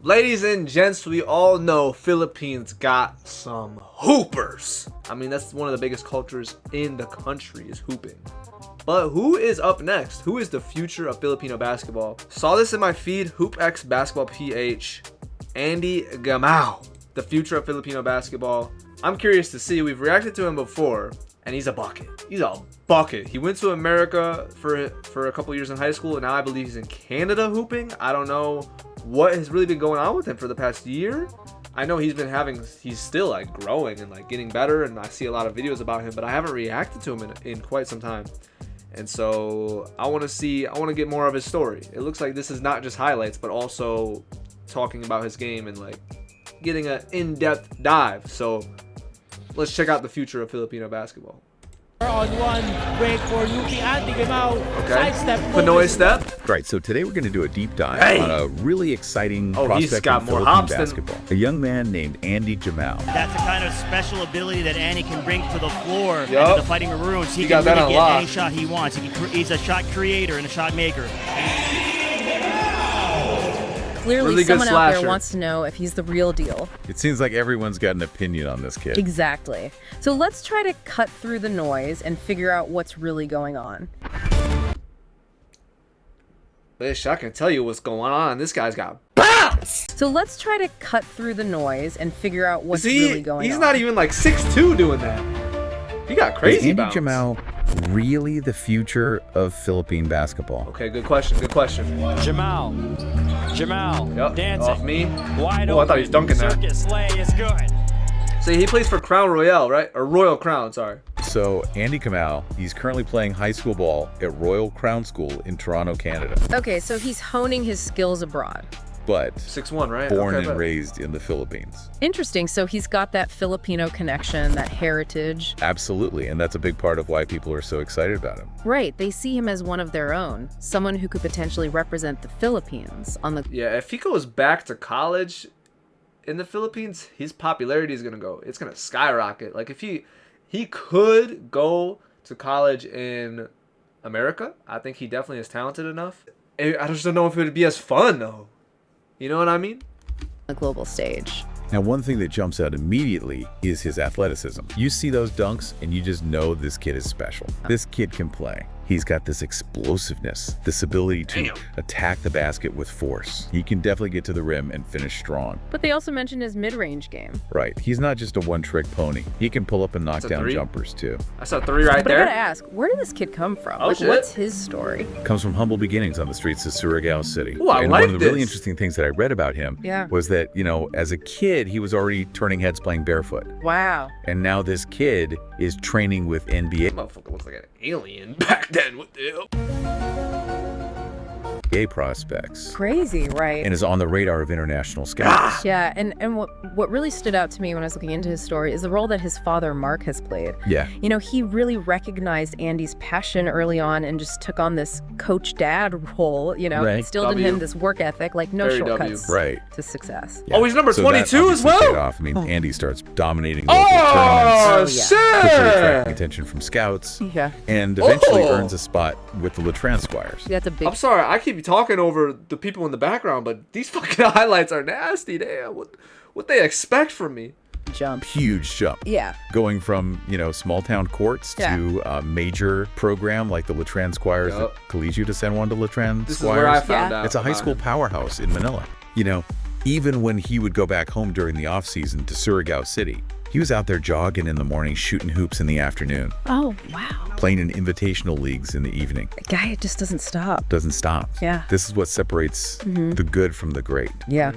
Ladies and gents, we all know Philippines got some hoopers. I mean, that's one of the biggest cultures in the country is hooping. But who is up next? Who is the future of Filipino basketball? Saw this in my feed, HoopX Basketball PH, Andy Gemao, the future of Filipino basketball. I'm curious to see. We've reacted to him before, and he's a bucket. He's a bucket. He went to America for a couple years in high school, and now I believe he's in Canada hooping. I don't know what has really been going on with him for the past year. I know he's still like growing and like getting better, and I see a lot of videos about him, but I haven't reacted to him in quite some time. And so I want to get more of his story. It looks like this is not just highlights, but also talking about his game and like getting an in-depth dive. So let's check out the future of Filipino basketball. On one break for UP Gemao. Okay. Sidestep. Pinoy step. Right, so today we're going to do a deep dive on a really exciting prospect in Philippine basketball. A young man named Andy Gemao. That's the kind of special ability that Andy can bring to the floor and Yup. to the Fighting Maroons. He got can that really get unlocked. any shot he wants. He's a shot creator and a shot maker. Clearly, Really good someone out there slasher. wants to know if he's the real deal. It seems like everyone's got an opinion on this kid. Exactly. So let's try to cut through the noise and figure out what's really going on. Bish, I can tell you what's going on. This guy's got bounce. So let's try to cut through the noise and figure out what's really going on. He's not even like 6'2" doing that. He got crazy Is Andy bounce. Gemao really the future of Philippine basketball? Okay, good question. Good question. Gemao, Yep, dancing. off me. Wide Oh, I thought he was dunking that. Circus lay is good. See, he plays for Crown Royale, right? Or Royal Crown, sorry. So Andy Gemao, he's currently playing high school ball at Royal Crown School in Toronto, Canada. Okay, so he's honing his skills abroad. But 6'1", right? born Okay, and bet. raised in the Philippines. Interesting. So he's got that Filipino connection, that heritage. Absolutely, and that's a big part of why people are so excited about him. Right. They see him as one of their own, someone who could potentially represent the Philippines on the. Yeah, if he goes back to college in the Philippines, his popularity is it's gonna skyrocket. Like if he could go to college in America, I think he definitely is talented enough. I just don't know if it would be as fun though. You know what I mean? The global stage. Now, one thing that jumps out immediately is his athleticism. You see those dunks and you just know this kid is special. This kid can play. He's got this explosiveness, this ability to attack the basket with force. He can definitely get to the rim and finish strong. But they also mentioned his mid-range game. Right. He's not just a one-trick pony. He can pull up and knock a down three? jumpers too. That's a 3 right But I gotta there. ask, where did this kid come from? Oh, like, shit. what's his story? Comes from humble beginnings on the streets of Surigao City. Ooh, I and like one of the really this. interesting things that I read about him was that, as a kid, he was already turning heads playing barefoot. Wow. And now this kid is training with NBA Motherfucker looks like an alien back then. What the hell? prospects Crazy, right? and is on the radar of international scouts. Yeah, and what really stood out to me when I was looking into his story is the role that his father, Mark, has played. Yeah. He really recognized Andy's passion early on and just took on this coach dad role, Right. instilled in W. him this work ethic, like no Very W. shortcuts Right. to success. Oh, he's number So that 22 as obviously well? paid off. I mean, Andy starts dominating local tournaments, Oh, yeah. quickly shit! attracting attention from scouts, Yeah. and eventually Oh. earns a spot with the Latran Squires. That's a big I'm sorry, I keep talking over the people in the background, but these fucking highlights are nasty. Damn, what they expect from me? jump. Huge jump. Yeah. Going from, small town courts to a major program like the Latran Squires Yup. that collegiate you to San Juan de Latran This Squires. is where I found Yeah. out. It's a high about school him. powerhouse in Manila. Even when he would go back home during the off season to Surigao City, he was out there jogging in the morning, shooting hoops in the afternoon, Oh, wow. playing in invitational leagues in the evening. The guy just doesn't stop. Doesn't stop. Yeah. This is what separates the good from the great. Yeah.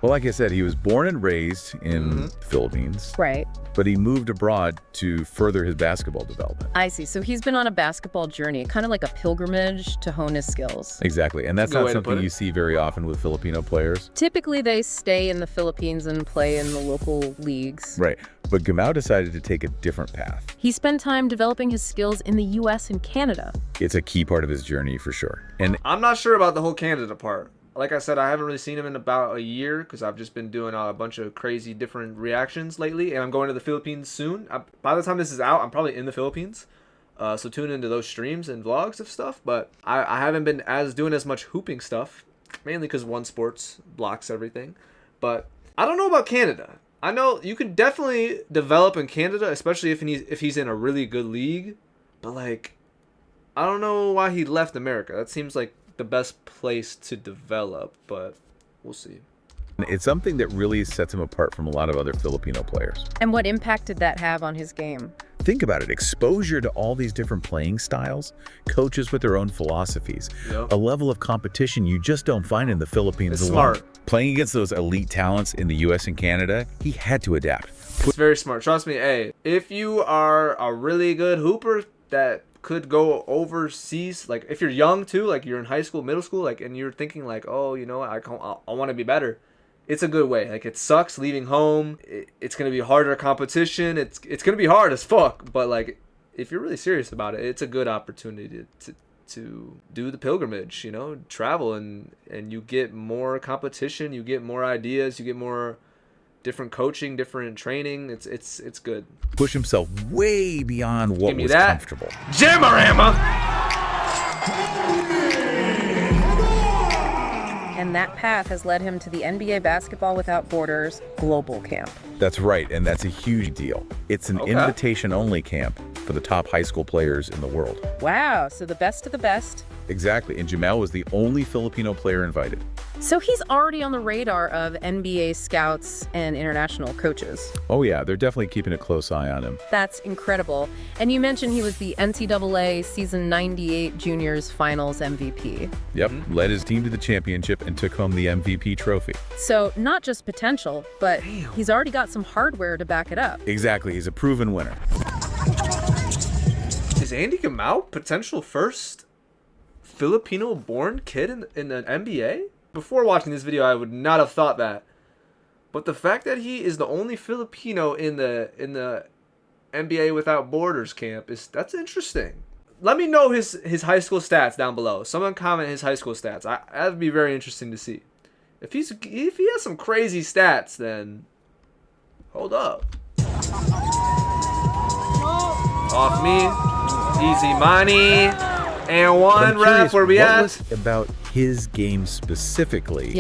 Well, like I said, he was born and raised in the Philippines, Right. but he moved abroad to further his basketball development. I see. So he's been on a basketball journey, kind of like a pilgrimage to hone his skills. Exactly. And that's Good not way to put something it. you see very often with Filipino players. Typically, they stay in the Philippines and play in the local leagues. Right. But Gemao decided to take a different path. He spent time developing his skills in the U.S. and Canada. It's a key part of his journey for sure. And I'm not sure about the whole Canada part. Like I said, I haven't really seen him in about a year because I've just been doing a bunch of crazy different reactions lately, and I'm going to the Philippines soon. By the time this is out, I'm probably in the Philippines. So tune into those streams and vlogs of stuff. But I haven't been doing as much hooping stuff mainly because one sports blocks everything. But I don't know about Canada. I know you can definitely develop in Canada, especially if he's in a really good league. But like, I don't know why he left America. That seems like the best place to develop, but we'll see. It's something that really sets him apart from a lot of other Filipino players. And what impact did that have on his game? Think about it, exposure to all these different playing styles, coaches with their own philosophies, Yep. a level of competition you just don't find in the Philippines It's alone. smart. Playing against those elite talents in the US and Canada, he had to adapt. It's very smart. Trust me, hey, if you are a really good hooper that could go overseas, like if you're young too, like you're in high school, middle school, like, and you're thinking like, oh, you know what, I want to be better. It's a good way. Like, it sucks leaving home. It's gonna be harder competition. It's gonna be hard as fuck. But like, if you're really serious about it, it's a good opportunity to do the pilgrimage. You know, travel and you get more competition. You get more ideas. You get more different coaching, different training. It's good. Push himself way beyond what Give me was that. comfortable. Jamorama! And that path has led him to the NBA Basketball Without Borders Global Camp. That's right, and that's a huge deal. It's an Okay. invitation-only camp for the top high school players in the world. Wow, so the best of the best. Exactly, and Gemao was the only Filipino player invited. So he's already on the radar of NBA scouts and international coaches. Oh yeah, they're definitely keeping a close eye on him. That's incredible. And you mentioned he was the NCAA Season 98 Juniors Finals MVP. Yep, led his team to the championship and took home the MVP trophy. So not just potential, but he's already got some hardware to back it up. Exactly, he's a proven winner. Is Andy Gemao potential first Filipino-born kid in the NBA? Before watching this video, I would not have thought that. But the fact that he is the only Filipino in the NBA Without Borders camp that's interesting. Let me know his high school stats down below. Someone comment his high school stats. That'd be very interesting to see. If he has some crazy stats, then hold up. Off me, easy money, and one ref. Where we at? What was about his game specifically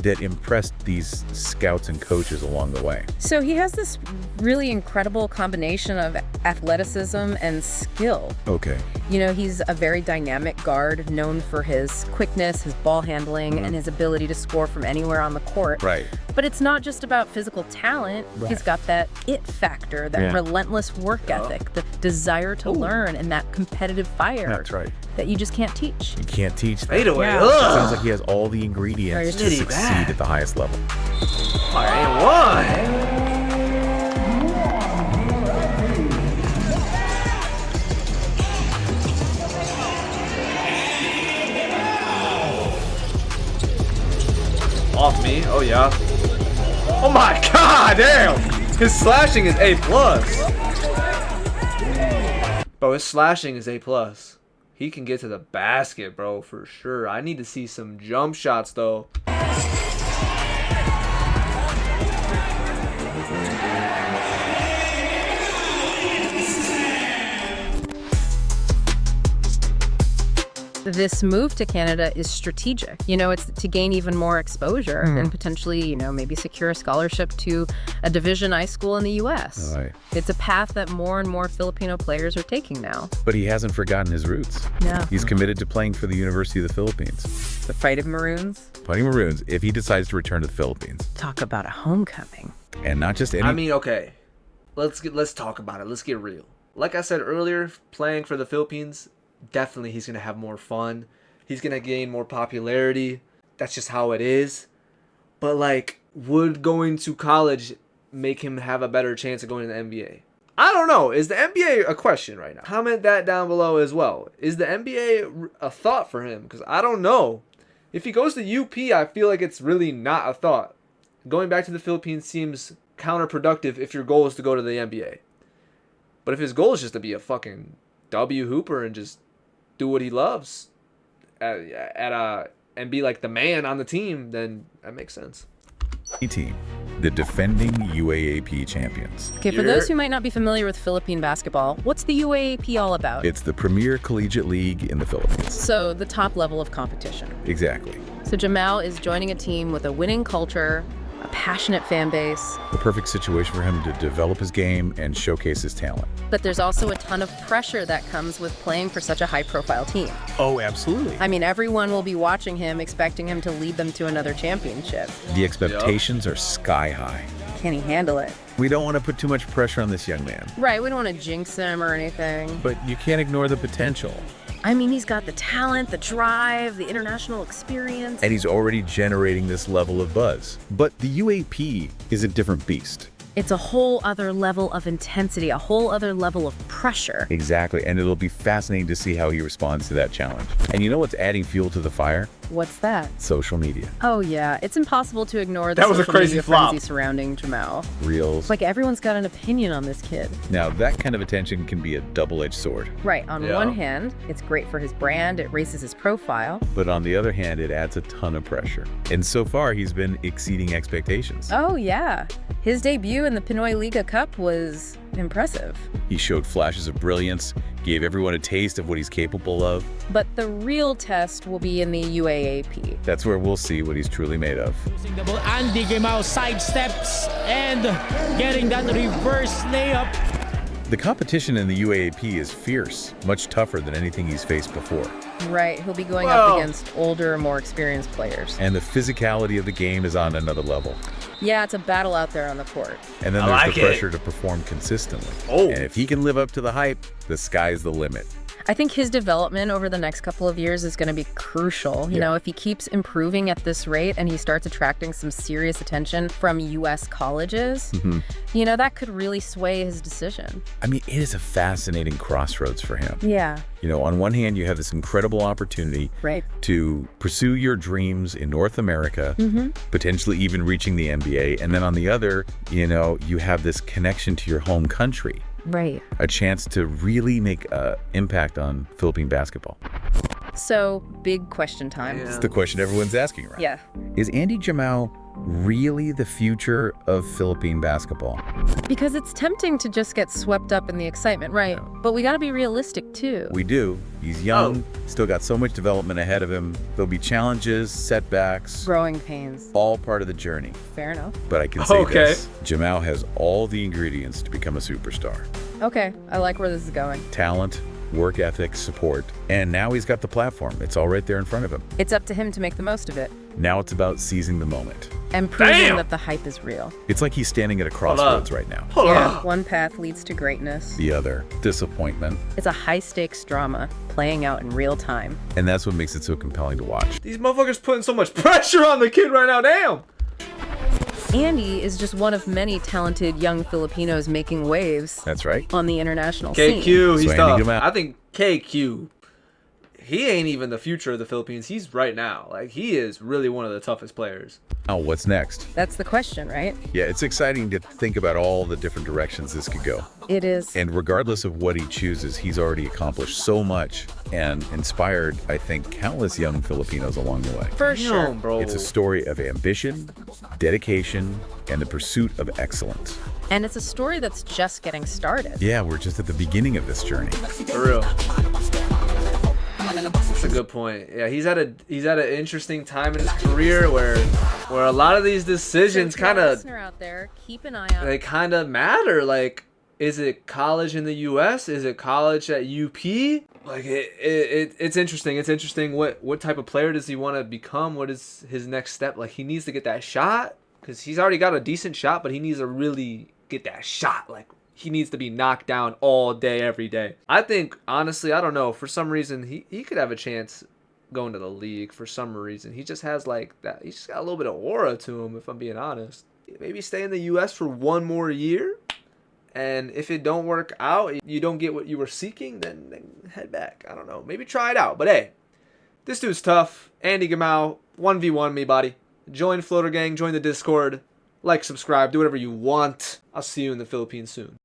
that impressed these scouts and coaches along the way? So he has this really incredible combination of athleticism and skill. Okay. You know, he's a very dynamic guard, known for his quickness, his ball handling, and his ability to score from anywhere on the court. Right. But it's not just about physical talent. Right. He's got that it factor, that relentless work ethic, the desire to learn, and that competitive fire. That's right. That you just can't teach. You can't teach that. Fade away. Yeah. Ugh. Sounds like he has all the ingredients to Very succeed bad. at the highest level. And one. Off me. Oh yeah. Oh my god, damn. His slashing is A+. Bro, his slashing is A+. He can get to the basket, bro, for sure. I need to see some jump shots though. This move to Canada is strategic. You know, it's to gain even more exposure and potentially, you know, maybe secure a scholarship to a Division I school in the U.S. Right. It's a path that more and more Filipino players are taking now. But he hasn't forgotten his roots. No. He's committed to playing for the University of the Philippines. The Fighting Maroons. Fighting Maroons, if he decides to return to the Philippines. Talk about a homecoming. And not just any... I mean, okay. Let's talk about it. Let's get real. Like I said earlier, playing for the Philippines, definitely he's going to have more fun. He's going to gain more popularity. That's just how it is. But like, would going to college make him have a better chance of going to the NBA? I don't know. Is the NBA a question right now? Comment that down below as well. Is the NBA a thought for him? Because I don't know. If he goes to UP, I feel like it's really not a thought. Going back to the Philippines seems counterproductive if your goal is to go to the NBA. But if his goal is just to be a fucking W hooper and just do what he loves and be like the man on the team, then that makes sense. team, the defending UAAP champions. Okay, for those who might not be familiar with Philippine basketball, what's the UAAP all about? It's the premier collegiate league in the Philippines. So the top level of competition. Exactly. So Gemao is joining a team with a winning culture, a passionate fan base. The perfect situation for him to develop his game and showcase his talent. But there's also a ton of pressure that comes with playing for such a high-profile team. Oh, absolutely. I mean, everyone will be watching him, expecting him to lead them to another championship. The expectations are sky high. Can he handle it? We don't want to put too much pressure on this young man, Right, we don't want to jinx him or anything. but you can't ignore the potential. I mean, he's got the talent, the drive, the international experience. And he's already generating this level of buzz. But the UAP is a different beast. It's a whole other level of intensity, a whole other level of pressure. Exactly, and it'll be fascinating to see how he responds to that challenge. And you know what's adding fuel to the fire? What's that? Social media. Oh yeah, it's impossible to ignore the That was a social crazy media flop. frenzy surrounding Gemao. Reels. It's like everyone's got an opinion on this kid. Now, that kind of attention can be a double-edged sword. Right, on Yeah. one hand, it's great for his brand, it raises his profile. But on the other hand, it adds a ton of pressure. And so far, he's been exceeding expectations. Oh yeah, his debut in the Pinoy Liga Cup was impressive. He showed flashes of brilliance, gave everyone a taste of what he's capable of. But the real test will be in the UAAP. That's where we'll see what he's truly made of. Using the ball, Andy Gemao sidesteps and getting that reverse layup. The competition in the UAAP is fierce, much tougher than anything he's faced before. Right, he'll be going Whoa. up against older, more experienced players. And the physicality of the game is on another level. Yeah, it's a battle out there on the court. And then I there's like the it. pressure to perform consistently. Oh. And if he can live up to the hype, the sky's the limit. I think his development over the next couple of years is going to be crucial. You know, if he keeps improving at this rate and he starts attracting some serious attention from U.S. colleges, you know, that could really sway his decision. I mean, it is a fascinating crossroads for him. Yeah, You know, on one hand, you have this incredible opportunity right. to pursue your dreams in North America, potentially even reaching the NBA. And then on the other, you know, you have this connection to your home country, Right. a chance to really make an impact on Philippine basketball. So, big question time. It's the question everyone's asking, right? Yeah. Is Andy Gemao really the future of Philippine basketball? Because it's tempting to just get swept up in the excitement, right? But we got to be realistic too. We do. He's young, still got so much development ahead of him. There'll be challenges, setbacks, Growing pains. all part of the journey. Fair enough. But I can say Okay. this, Gemao has all the ingredients to become a superstar. Okay, I like where this is going. Talent, work ethic, support, and now he's got the platform. It's all right there in front of him. It's up to him to make the most of it Now it's about seizing the moment. and proving Damn! that the hype is real. It's like he's standing at a crossroads right now. Hold Yeah, on. one path leads to greatness. The other, disappointment. It's a high-stakes drama playing out in real time. And that's what makes it so compelling to watch. These motherfuckers putting so much pressure on the kid right now. Damn. Andy is just one of many talented young Filipinos making waves That's right. on the international scene. KQ, he's So Andy tough. Gemao. I think KQ, he ain't even the future of the Philippines. He's right now. Like, he is really one of the toughest players. Now, what's next? That's the question, right? Yeah, it's exciting to think about all the different directions this could go. It is. And regardless of what he chooses, he's already accomplished so much and inspired, I think, countless young Filipinos along the way. For sure. Damn, bro. It's a story of ambition, dedication, and the pursuit of excellence. And it's a story that's just getting started. Yeah, we're just at the beginning of this journey. For real. That's a good point. Yeah, he's at an interesting time in his career where a lot of these decisions So to our kind of listener out there, keep an eye out. they kind of matter. Like, is it college in the U.S.? Is it college at UP? Like, it's interesting. It's interesting. What type of player does he want to become? What is his next step? Like, he needs to get that shot because he's already got a decent shot, but he needs to really get that shot. Like, he needs to be knocked down all day, every day. I think, honestly, I don't know. For some reason, he could have a chance going to the league. For some reason, he just has like that. He's just got a little bit of aura to him, if I'm being honest. Maybe stay in the U.S. for one more year. And if it don't work out, you don't get what you were seeking, then head back. I don't know. Maybe try it out. But hey, this dude's tough. Andy Gemao, 1v1 me, buddy. Join Floater Gang. Join the Discord. Like, subscribe. Do whatever you want. I'll see you in the Philippines soon.